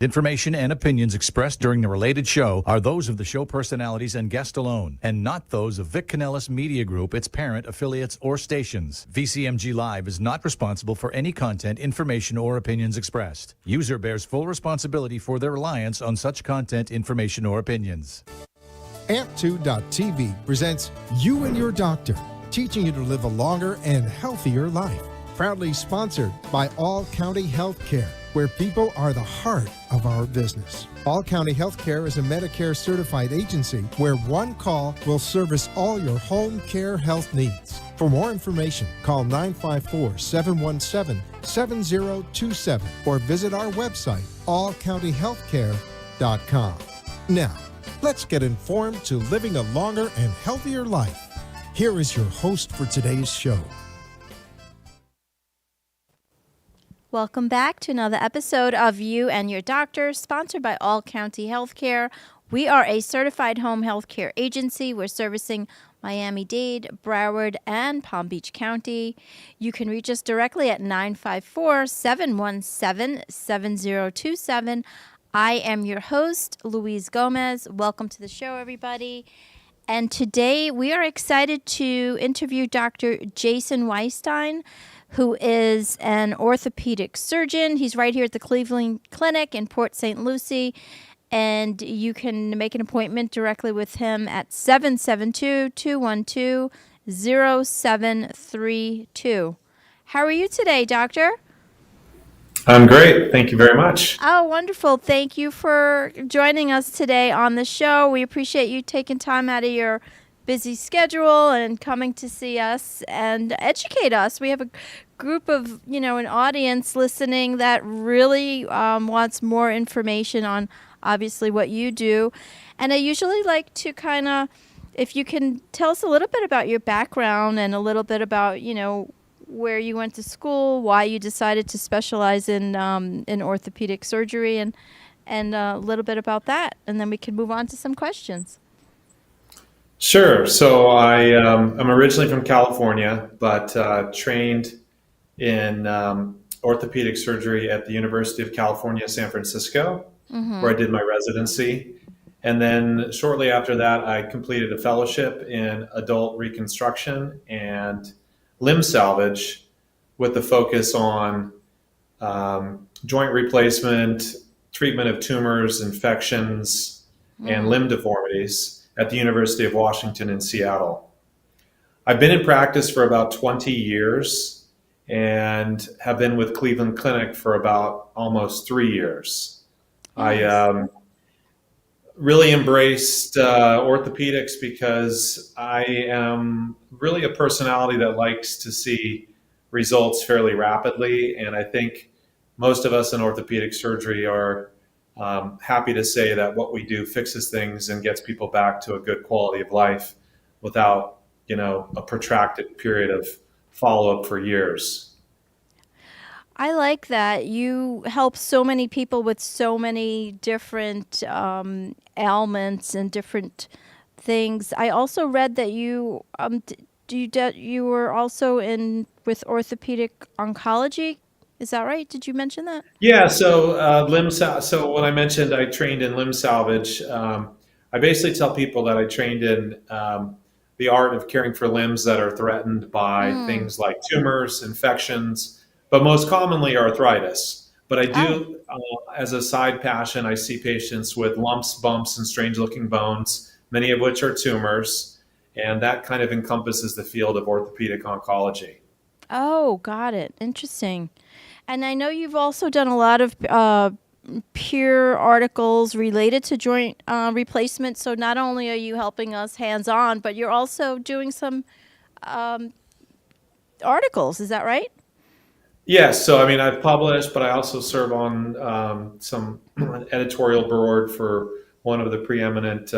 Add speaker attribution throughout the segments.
Speaker 1: Information and opinions expressed during the related show are those of the show personalities and guest alone, and not those of Vic Canellis Media Group, its parent, affiliates, or stations. VCMG Live is not responsible for any content, information, or opinions expressed. User bears full responsibility for their reliance on such content, information, or opinions.
Speaker 2: Amp2.tv presents You and Your Doctor, teaching you to live a longer and healthier life. Proudly sponsored by All County Healthcare, where people are the heart of our business. All County Healthcare is a Medicare certified agency where one call will service all your home care health needs. For more information, call 954-717-7027 or visit our website, allcountyhealthcare.com. Now, let's get informed to living a longer and healthier life. Here is your host for today's show.
Speaker 3: Welcome back to another episode of You and Your Doctor, sponsored by All County Healthcare. We are a certified home healthcare agency. We're servicing Miami-Dade, Broward, and Palm Beach County. You can reach us directly at 954-717-7027. I am your host, Louise Gomez. Welcome to the show, everybody. And today we are excited to interview Dr. Jason Weisstein, who is an orthopedic surgeon. He's right here at the Cleveland Clinic in Port St. Lucie, and you can make an appointment directly with him at 772-212-0732. How are you today, doctor?
Speaker 4: I'm great. Thank you very much.
Speaker 3: Oh, wonderful. Thank you for joining us today on the show. We appreciate you taking time out of your busy schedule and coming to see us and educate us. We have a group of, an audience listening that really wants more information on obviously what you do. And I usually like to if you can tell us a little bit about your background and a little bit about, where you went to school, why you decided to specialize in orthopedic surgery, and a little bit about that. And then we can move on to some questions.
Speaker 4: Sure. So I'm originally from California, but trained in orthopedic surgery at the University of California, San Francisco, where I did my residency. And then shortly after that, I completed a fellowship in adult reconstruction and limb salvage with the focus on joint replacement, treatment of tumors, infections, and limb deformities at the University of Washington in Seattle. I've been in practice for about 20 years and have been with Cleveland Clinic for about almost 3 years. Nice. I really embraced orthopedics because I am really a personality that likes to see results fairly rapidly, and I think most of us in orthopedic surgery are happy to say that what we do fixes things and gets people back to a good quality of life without, a protracted period of follow-up for years.
Speaker 3: I like that. You help so many people with so many different ailments and different things. I also read that you were also with orthopedic oncology. Is that right? Did you mention that?
Speaker 4: Yeah. So So when I mentioned I trained in limb salvage, I basically tell people that I trained in the art of caring for limbs that are threatened by things like tumors, infections, but most commonly arthritis. But I do, as a side passion, I see patients with lumps, bumps, and strange-looking bones, many of which are tumors, and that kind of encompasses the field of orthopedic oncology.
Speaker 3: Oh, got it. Interesting. And I know you've also done a lot of peer articles related to joint replacement. So not only are you helping us hands-on, but you're also doing some articles. Is that right?
Speaker 4: Yes. So, I've published, but I also serve on some editorial board for one of the preeminent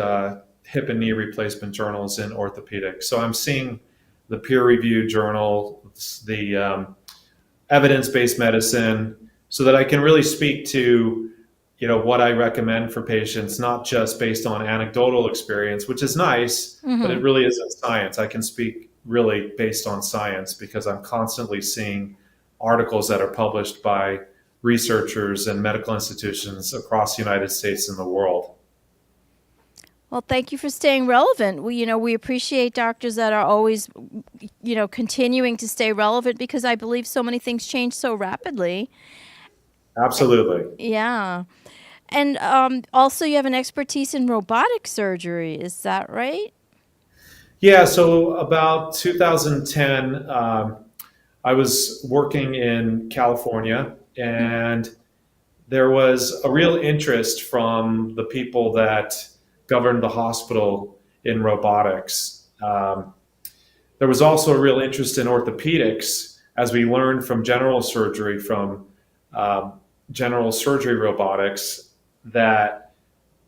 Speaker 4: hip and knee replacement journals in orthopedics. So I'm seeing the peer-reviewed journals, the evidence-based medicine, so that I can really speak to, what I recommend for patients, not just based on anecdotal experience, which is nice, but it really isn't science. I can speak really based on science because I'm constantly seeing articles that are published by researchers and medical institutions across the United States and the world.
Speaker 3: Well, thank you for staying relevant. We appreciate doctors that are always, continuing to stay relevant, because I believe so many things change so rapidly.
Speaker 4: Absolutely.
Speaker 3: Yeah. And also you have an expertise in robotic surgery. Is that right?
Speaker 4: Yeah, so about 2010, I was working in California, and there was a real interest from the people that governed the hospital in robotics. There was also a real interest in orthopedics, as we learned from general surgery, from general surgery robotics, that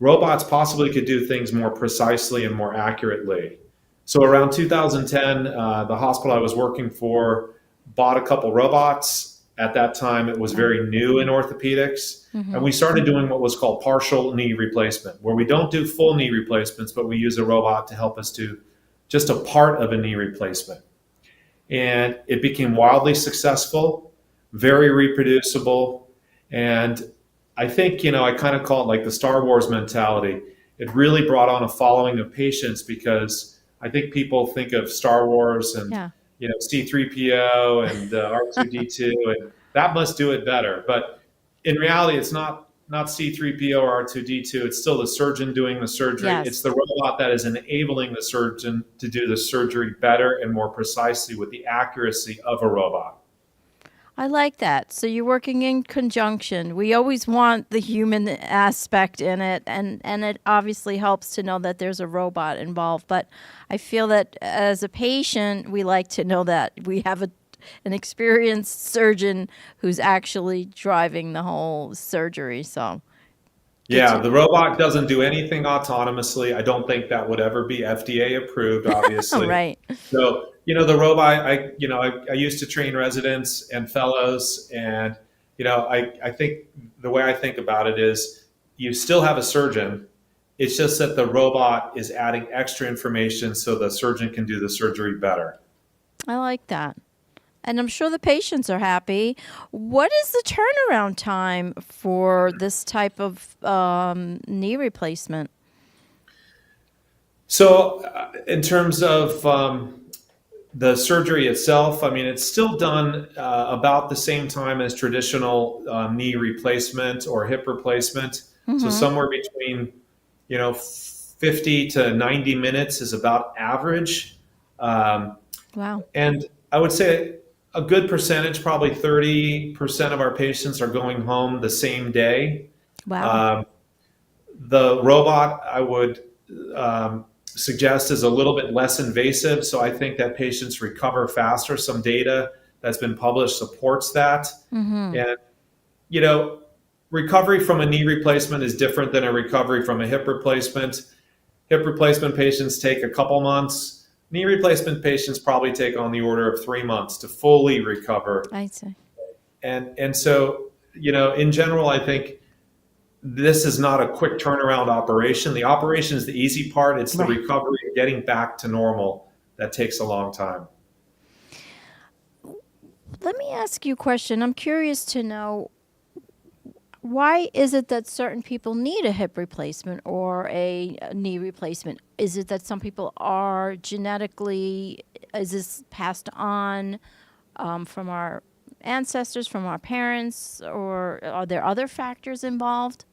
Speaker 4: robots possibly could do things more precisely and more accurately. So around 2010, the hospital I was working for bought a couple robots. At that time, it was very new in orthopedics. And we started doing what was called partial knee replacement, where we don't do full knee replacements, but we use a robot to help us do just a part of a knee replacement. And it became wildly successful, very reproducible. And I think, I kind of call it like the Star Wars mentality. It really brought on a following of patients, because I think people think of Star Wars and C-3PO and R2-D2, and that must do it better. But in reality, it's not C-3PO or R2-D2. It's still the surgeon doing the surgery.
Speaker 3: Yes.
Speaker 4: It's the robot that is enabling the surgeon to do the surgery better and more precisely with the accuracy of a robot.
Speaker 3: I like that. So you're working in conjunction. We always want the human aspect in it, and it obviously helps to know that there's a robot involved. But I feel that as a patient, we like to know that we have an experienced surgeon who's actually driving the whole surgery. So
Speaker 4: yeah, the robot doesn't do anything autonomously. I don't think that would ever be FDA approved, obviously.
Speaker 3: Right.
Speaker 4: So, the robot, I used to train residents and fellows, and, I think the way I think about it is you still have a surgeon. It's just that the robot is adding extra information so the surgeon can do the surgery better.
Speaker 3: I like that. And I'm sure the patients are happy. What is the turnaround time for this type of knee replacement?
Speaker 4: So in terms of the surgery itself, it's still done about the same time as traditional knee replacement or hip replacement. So somewhere between, 50 to 90 minutes is about average.
Speaker 3: Wow.
Speaker 4: And I would say a good percentage, probably 30% of our patients, are going home the same day.
Speaker 3: Wow.
Speaker 4: The robot, I would suggest, is a little bit less invasive, so I think that patients recover faster. Some data that's been published supports that. And, recovery from a knee replacement is different than a recovery from a hip replacement. Hip replacement patients take a couple months. Knee replacement patients probably take on the order of 3 months to fully recover.
Speaker 3: I see.
Speaker 4: And so, in general, I think this is not a quick turnaround operation. The operation is the easy part. It's the recovery, getting back to normal, that takes a long time.
Speaker 3: Let me ask you a question. I'm curious to know, why is it that certain people need a hip replacement or a knee replacement? Is it that some people are genetically, is this passed on from our ancestors, from our parents, or are there other factors involved?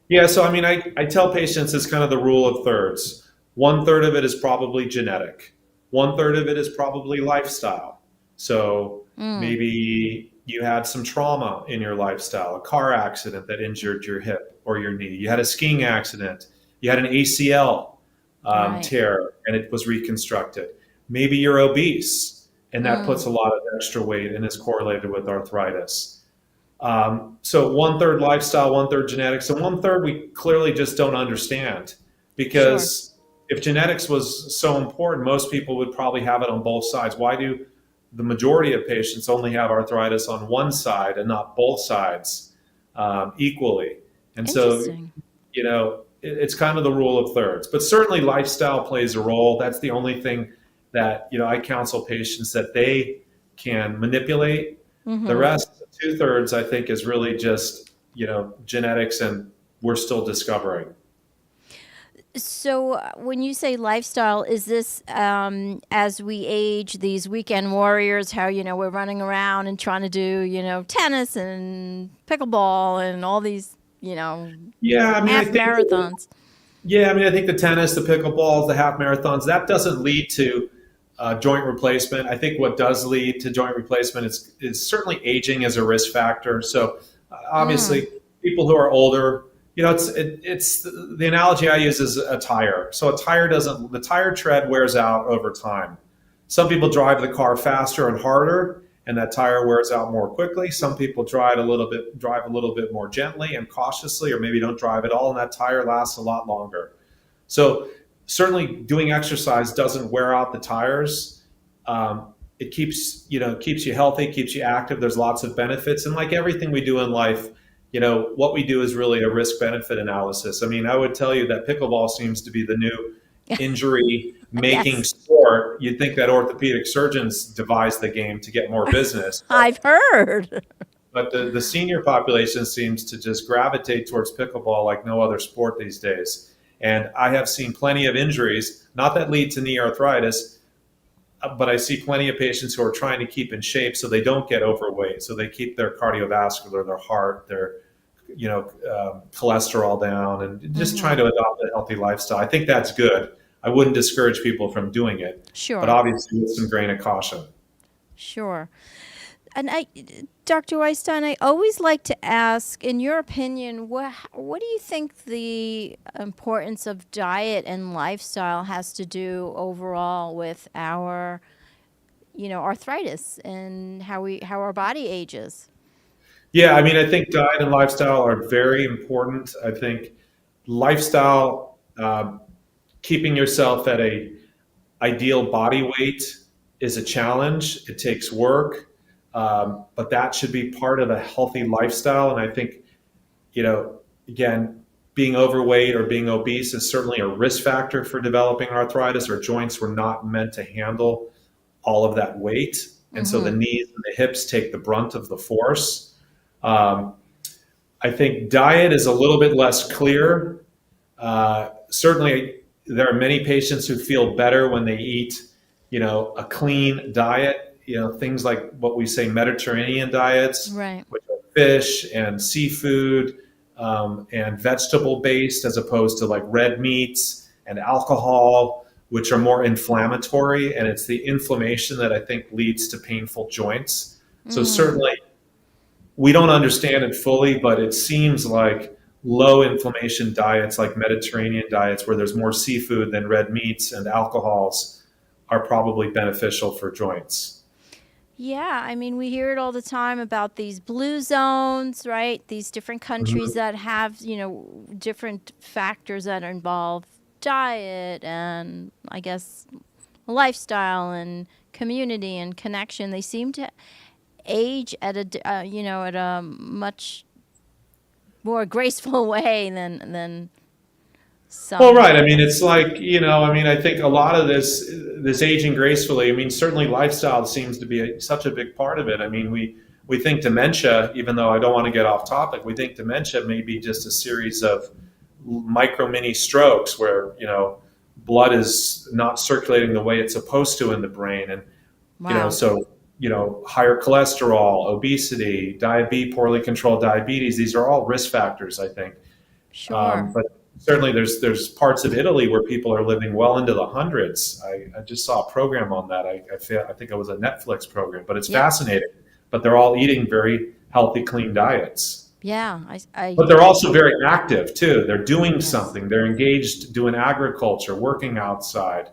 Speaker 4: Yeah, so I tell patients it's kind of the rule of thirds. 1/3 of it is probably genetic. 1/3 of it is probably lifestyle. So maybe you had some trauma in your lifestyle, a car accident that injured your hip or your knee. You had a skiing accident. You had an ACL tear and it was reconstructed. Maybe you're obese and that puts a lot of extra weight and is correlated with arthritis. So 1/3 lifestyle, 1/3 genetics, and 1/3 we clearly just don't understand, because if genetics was so important, most people would probably have it on both sides. Why do the majority of patients only have arthritis on one side and not both sides equally? And so, it's kind of the rule of thirds, but certainly lifestyle plays a role. That's the only thing that, I counsel patients that they can manipulate. The rest, 2/3, I think, is really just, genetics, and we're still discovering.
Speaker 3: So, when you say lifestyle, is this as we age, these weekend warriors, how, we're running around and trying to do, tennis and pickleball and all these,
Speaker 4: Yeah, I mean, I
Speaker 3: half
Speaker 4: think,
Speaker 3: marathons?
Speaker 4: I think the tennis, the pickleballs, the half marathons, that doesn't lead to joint replacement. I think what does lead to joint replacement is certainly aging as a risk factor. So
Speaker 3: Mm.
Speaker 4: obviously, people who are older, it's the analogy I use is a tire. So the tire tread wears out over time. Some people drive the car faster and harder, and that tire wears out more quickly. Some people drive a little bit more gently and cautiously, or maybe don't drive at all, and that tire lasts a lot longer. So certainly, doing exercise doesn't wear out the tires. It keeps you healthy, keeps you active. There's lots of benefits, and like everything we do in life, what we do is really a risk benefit analysis. I mean, I would tell you that pickleball seems to be the new injury making
Speaker 3: Yes,
Speaker 4: sport. You'd think that orthopedic surgeons devised the game to get more business.
Speaker 3: I've heard.
Speaker 4: But the senior population seems to just gravitate towards pickleball like no other sport these days. And I have seen plenty of injuries, not that lead to knee arthritis, but I see plenty of patients who are trying to keep in shape so they don't get overweight, so they keep their cardiovascular, their heart, their cholesterol down, and just trying to adopt a healthy lifestyle. I think that's good. I wouldn't discourage people from doing it, but
Speaker 3: Sure,
Speaker 4: obviously with some grain of caution.
Speaker 3: sure. And Dr. Weisstein, I always like to ask, in your opinion, what do you think the importance of diet and lifestyle has to do overall with our, arthritis and how our body ages?
Speaker 4: Yeah, I mean, I think diet and lifestyle are very important. I think lifestyle, keeping yourself at a ideal body weight is a challenge. It takes work, but that should be part of a healthy lifestyle. And I think, again, being overweight or being obese is certainly a risk factor for developing arthritis. Our joints were not meant to handle all of that weight. And so the knees and the hips take the brunt of the force. I think diet is a little bit less clear. Certainly, there are many patients who feel better when they eat, a clean diet. Things like what we say Mediterranean diets,
Speaker 3: Right.
Speaker 4: which are fish and seafood and vegetable based, as opposed to like red meats and alcohol, which are more inflammatory. And it's the inflammation that I think leads to painful joints. So certainly, we don't understand it fully, but it seems like low inflammation diets like Mediterranean diets, where there's more seafood than red meats and alcohols, are probably beneficial for joints.
Speaker 3: Yeah, I mean, we hear it all the time about these blue zones, right? These different countries that have, different factors that involve diet and, I guess, lifestyle and community and connection. They seem to age at at a much more graceful way than
Speaker 4: Well,
Speaker 3: some.
Speaker 4: right. I mean, it's like, I think a lot of this aging gracefully, I mean, certainly lifestyle seems to be such a big part of it. I mean, we think dementia, even though I don't want to get off topic, we think dementia may be just a series of micro mini strokes where, blood is not circulating the way it's supposed to in the brain. And,
Speaker 3: Wow.
Speaker 4: so, higher cholesterol, obesity, diabetes, poorly controlled diabetes, these are all risk factors, I think.
Speaker 3: Sure.
Speaker 4: But certainly there's parts of Italy where people are living well into the hundreds. I just saw a program on that. I think it was a Netflix program, but it's
Speaker 3: Yeah.
Speaker 4: fascinating. But they're all eating very healthy, clean diets.
Speaker 3: Yeah.
Speaker 4: But they're also very active too. They're doing
Speaker 3: Yes.
Speaker 4: something. They're engaged doing agriculture, working outside.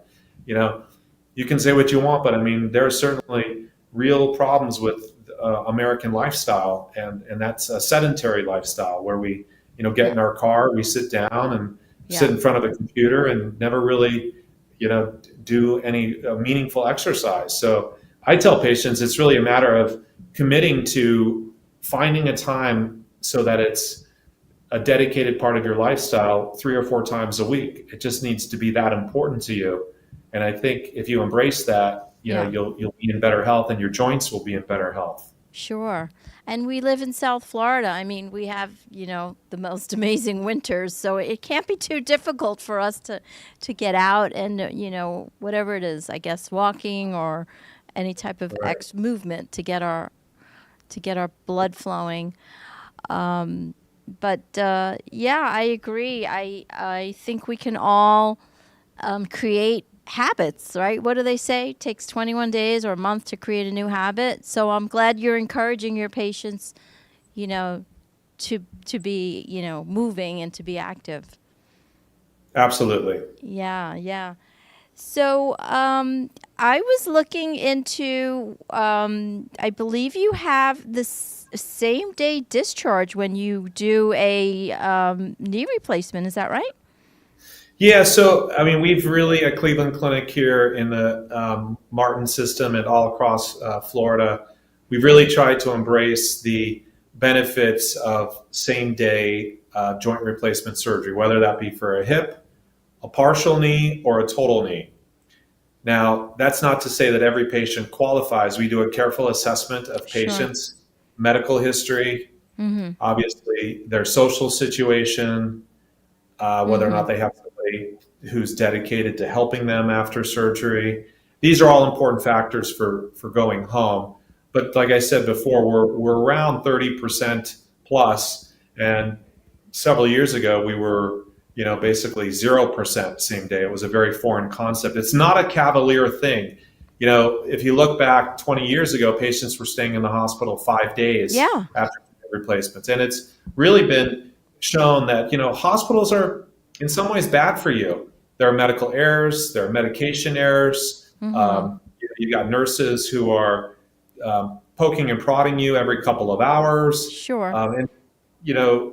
Speaker 4: You can say what you want, but I mean, there are certainly real problems with American lifestyle, and that's a sedentary lifestyle where we, get
Speaker 3: Yeah.
Speaker 4: in our car, we sit down and sit
Speaker 3: Yeah.
Speaker 4: in front of a computer and never really, do any meaningful exercise. So I tell patients it's really a matter of committing to finding a time so that it's a dedicated part of your lifestyle 3 or 4 times a week. It just needs to be that important to you. And I think if you embrace that,
Speaker 3: Yeah.
Speaker 4: you'll be in better health and your joints will be in better health.
Speaker 3: Sure. And we live in South Florida. I mean, we have, the most amazing winters, so it can't be too difficult for us to get out and, whatever it is, I guess walking or any type of
Speaker 4: Right.
Speaker 3: movement to get our blood flowing. But yeah, I agree. I think we can all create habits, right? What do they say? It takes 21 days or a month to create a new habit. So I'm glad you're encouraging your patients, you know, to be, moving and to be active.
Speaker 4: Absolutely.
Speaker 3: Yeah, yeah. So I was looking into, I believe you have this same day discharge when you do a knee replacement. Is that right?
Speaker 4: Yeah, so I mean, we've really at Cleveland Clinic here in the Martin system and all across Florida, we've really tried to embrace the benefits of same day joint replacement surgery, whether that be for a hip, a partial knee, or a total knee. Now, that's not to say that every patient qualifies. We do a careful assessment of
Speaker 3: Sure.
Speaker 4: patients' medical history,
Speaker 3: Mm-hmm.
Speaker 4: obviously their social situation, whether or
Speaker 3: Mm-hmm.
Speaker 4: not they have somebody who's dedicated to helping them after surgery. These are all important factors for going home. But like I said before, we're around 30% plus, and several years ago we were basically 0% same day. It was a very foreign concept. It's not a cavalier thing. If you look back 20 years ago, patients were staying in the hospital 5 days
Speaker 3: Yeah.
Speaker 4: after replacements, and it's really been shown that hospitals are in some ways bad for you. There are medical errors, there are medication errors.
Speaker 3: Mm-hmm.
Speaker 4: You got nurses who are poking and prodding you every couple of hours,
Speaker 3: Sure.
Speaker 4: and you know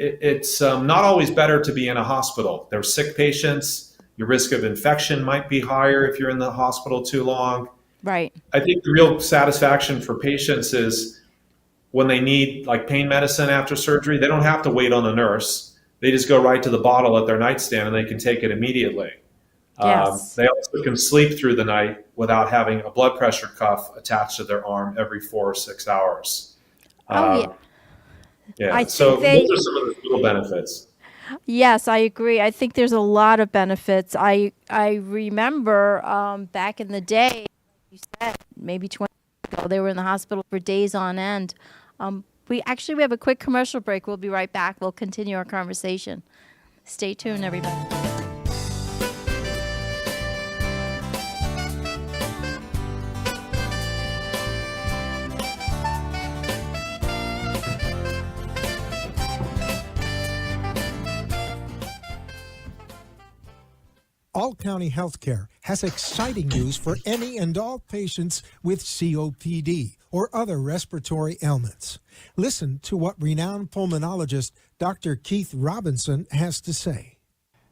Speaker 4: it's not always better to be in a hospital. There are sick patients. Your risk of infection might be higher if you're in the hospital too long.
Speaker 3: Right.
Speaker 4: I think the real satisfaction for patients is when they need like pain medicine after surgery, they don't have to wait on a nurse. They just go right to the bottle at their nightstand and they can take it immediately.
Speaker 3: Yes.
Speaker 4: They also can sleep through the night without having a blood pressure cuff attached to their arm every 4 or 6 hours.
Speaker 3: Oh, yeah.
Speaker 4: Um,
Speaker 3: I
Speaker 4: yeah, so
Speaker 3: think
Speaker 4: those
Speaker 3: they,
Speaker 4: are some of the little benefits.
Speaker 3: yes, I agree. I think there's a lot of benefits. I remember back in the day, you said maybe 20 years ago, they were in the hospital for days on end. We have a quick commercial break. We'll be right back. We'll continue our conversation. Stay tuned, everybody.
Speaker 2: All County Healthcare has exciting news for any and all patients with COPD or other respiratory ailments. Listen to what renowned pulmonologist Dr. Keith Robinson has to say.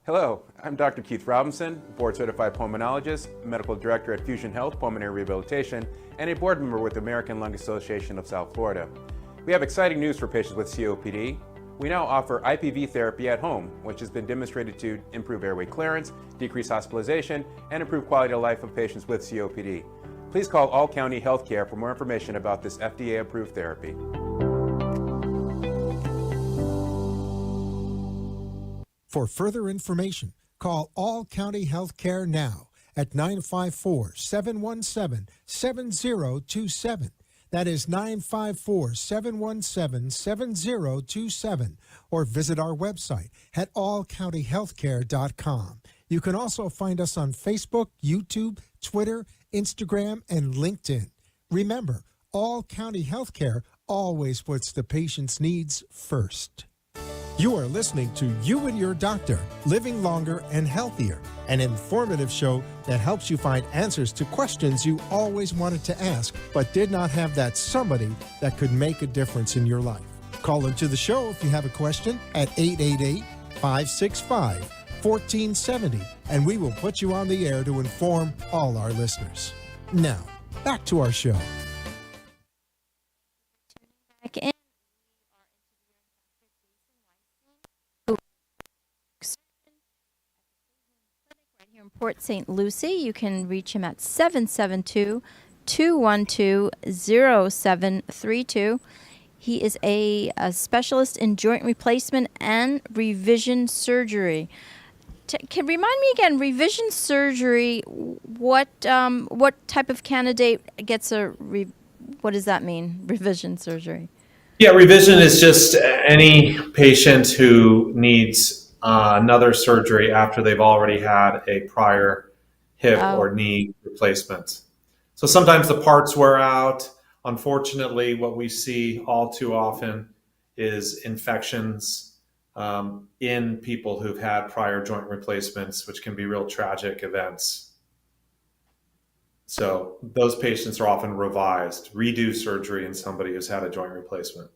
Speaker 5: Hello, I'm Dr. Keith Robinson, board-certified pulmonologist, medical director at Fusion Health Pulmonary Rehabilitation, and a board member with the American Lung Association of South Florida. We have exciting news for patients with COPD. We now offer IPV therapy at home, which has been demonstrated to improve airway clearance, decrease hospitalization, and improve quality of life of patients with COPD. Please call All County Healthcare for more information about this FDA-approved therapy.
Speaker 2: For further information, call All County Healthcare now at 954-717-7027. That is 954-717-7027, or visit our website at allcountyhealthcare.com. You can also find us on Facebook, YouTube, Twitter, Instagram, and LinkedIn. Remember, All County Healthcare always puts the patient's needs first. You are listening to You and Your Doctor, Living Longer and Healthier, an informative show that helps you find answers to questions you always wanted to ask, but did not have that somebody that could make a difference in your life. Call into the show if you have a question at 888-565-1470, and we will put you on the air to inform all our listeners. Now, back to our show.
Speaker 3: Back in. Right here in Port St. Lucie. You can reach him at 772 212-212-0732. He is a specialist in joint replacement and revision surgery. Can remind me again, revision surgery, what type of candidate gets what does that mean, revision surgery?
Speaker 4: Yeah, revision is just any patient who needs another surgery after they've already had a prior hip or knee replacement. So sometimes the parts wear out. Unfortunately, what we see all too often is infections in people who've had prior joint replacements, which can be real tragic events. So those patients are often redo surgery in somebody who's had a joint replacement.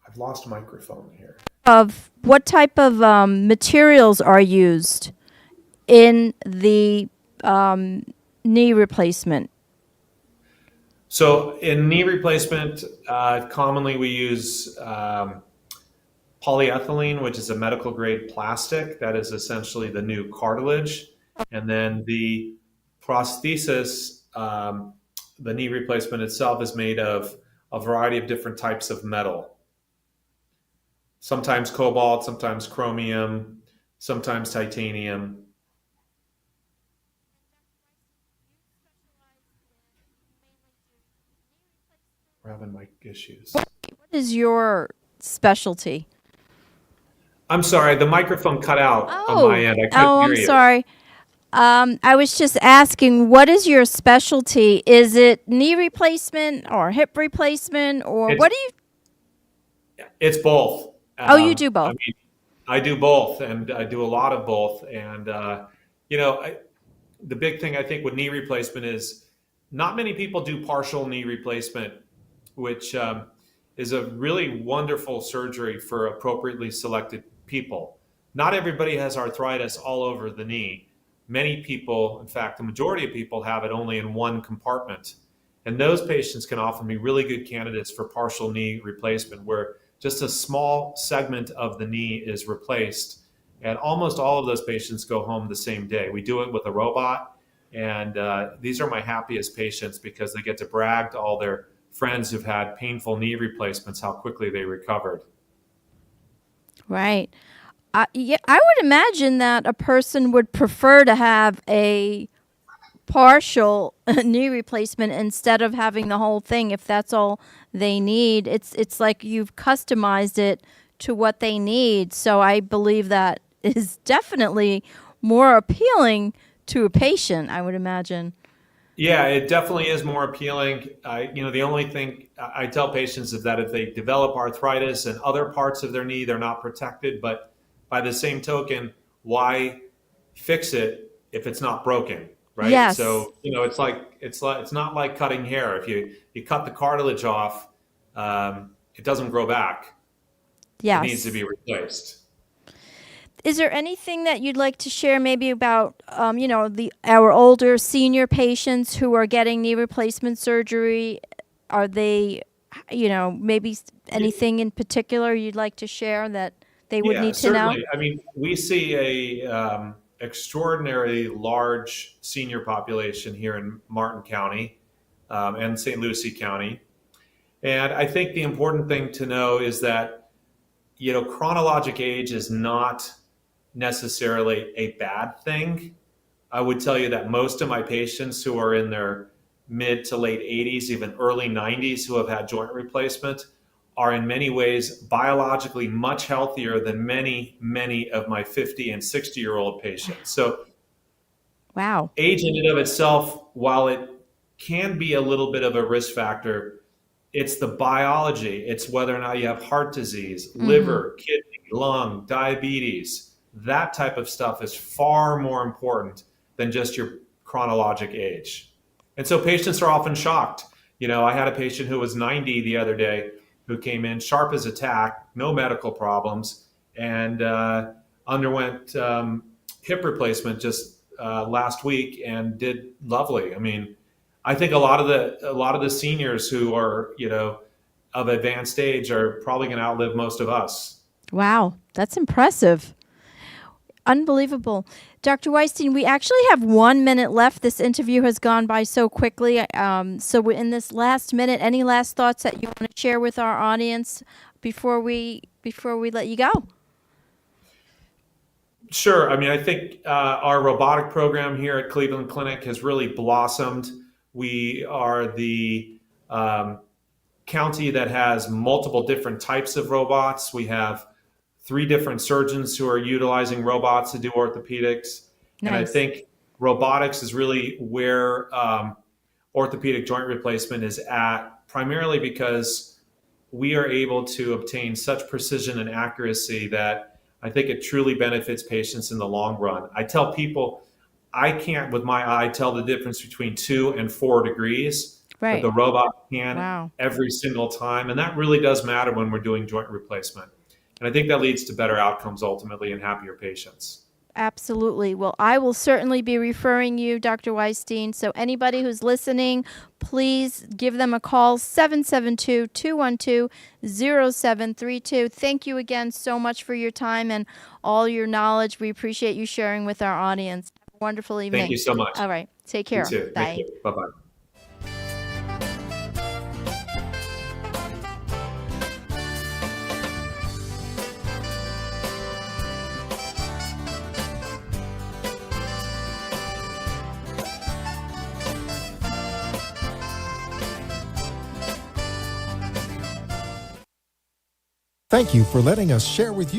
Speaker 4: I've lost microphone here.
Speaker 3: Of what type of materials are used in the knee replacement?
Speaker 4: So in knee replacement, commonly we use polyethylene, which is a medical grade plastic. That is essentially the new cartilage. And then the prosthesis, the knee replacement itself, is made of a variety of different types of metal. Sometimes cobalt, sometimes chromium, sometimes titanium. We're having mic issues.
Speaker 3: What is your specialty?
Speaker 4: I'm sorry, the microphone cut out on my end. I couldn't hear you.
Speaker 3: I'm sorry. I was just asking, what is your specialty? Is it knee replacement or hip replacement, or what do you?
Speaker 4: It's both.
Speaker 3: You do both.
Speaker 4: I mean, I do both, and I do a lot of both. And the big thing I think with knee replacement is not many people do partial knee replacement, which is a really wonderful surgery for appropriately selected people. Not everybody has arthritis all over the knee. Many people, in fact, the majority of people, have it only in one compartment. And those patients can often be really good candidates for partial knee replacement, where just a small segment of the knee is replaced. And almost all of those patients go home the same day. We do it with a robot. And these are my happiest patients because they get to brag to all their friends who've had painful knee replacements how quickly they recovered.
Speaker 3: Right. I would imagine that a person would prefer to have a partial knee replacement instead of having the whole thing if that's all they need. It's like you've customized it to what they need. So I believe that is definitely more appealing to a patient, I would imagine.
Speaker 4: Yeah, it definitely is more appealing. The only thing I tell patients is that if they develop arthritis and other parts of their knee, they're not protected. But by the same token, why fix it if it's not broken, right?
Speaker 3: Yes.
Speaker 4: So it's not like cutting hair. If you cut the cartilage off, it doesn't grow back.
Speaker 3: Yes.
Speaker 4: It needs to be replaced.
Speaker 3: Is there anything that you'd like to share maybe about, our older senior patients who are getting knee replacement surgery? Are they, maybe anything in particular you'd like to share that they would need to know?
Speaker 4: Certainly. I mean, we see a extraordinarily large senior population here in Martin County and St. Lucie County. And I think the important thing to know is that, chronologic age is not necessarily a bad thing. I would tell you that most of my patients who are in their mid to late 80s, even early 90s, who have had joint replacement are in many ways biologically much healthier than many of my 50 and 60-year-old patients. So
Speaker 3: wow.
Speaker 4: Age in and of itself, while it can be a little bit of a risk factor, it's the biology. It's whether or not you have heart disease, liver, kidney, lung, diabetes. That type of stuff is far more important than just your chronologic age. And so patients are often shocked. I had a patient who was 90 the other day who came in sharp as a tack, no medical problems, and underwent hip replacement just last week and did lovely. I mean, I think a lot of the seniors who are, of advanced age are probably going to outlive most of us.
Speaker 3: Wow, that's impressive. Unbelievable. Dr. Weisstein, we actually have 1 minute left. This interview has gone by so quickly. So we're in this last minute, any last thoughts that you want to share with our audience before we let you go?
Speaker 4: Sure. I mean, I think our robotic program here at Cleveland Clinic has really blossomed. We are the county that has multiple different types of robots. We have 3 different surgeons who are utilizing robots to do orthopedics.
Speaker 3: Nice.
Speaker 4: And I think robotics is really where orthopedic joint replacement is at, primarily because we are able to obtain such precision and accuracy that I think it truly benefits patients in the long run. I tell people I can't, with my eye, tell the difference between 2 and 4 degrees,
Speaker 3: Right.
Speaker 4: but the robot can
Speaker 3: Wow.
Speaker 4: every single time. And that really does matter when we're doing joint replacement. And I think that leads to better outcomes ultimately and happier patients.
Speaker 3: Absolutely. Well, I will certainly be referring you, Dr. Weisstein. So anybody who's listening, please give them a call, 772-212-0732. Thank you again so much for your time and all your knowledge. We appreciate you sharing with our audience. Have a wonderful evening.
Speaker 4: Thank you so much.
Speaker 3: All right. Take care.
Speaker 4: You too.
Speaker 3: Bye.
Speaker 4: Thank you. Bye-bye.
Speaker 2: Thank you for letting us share with you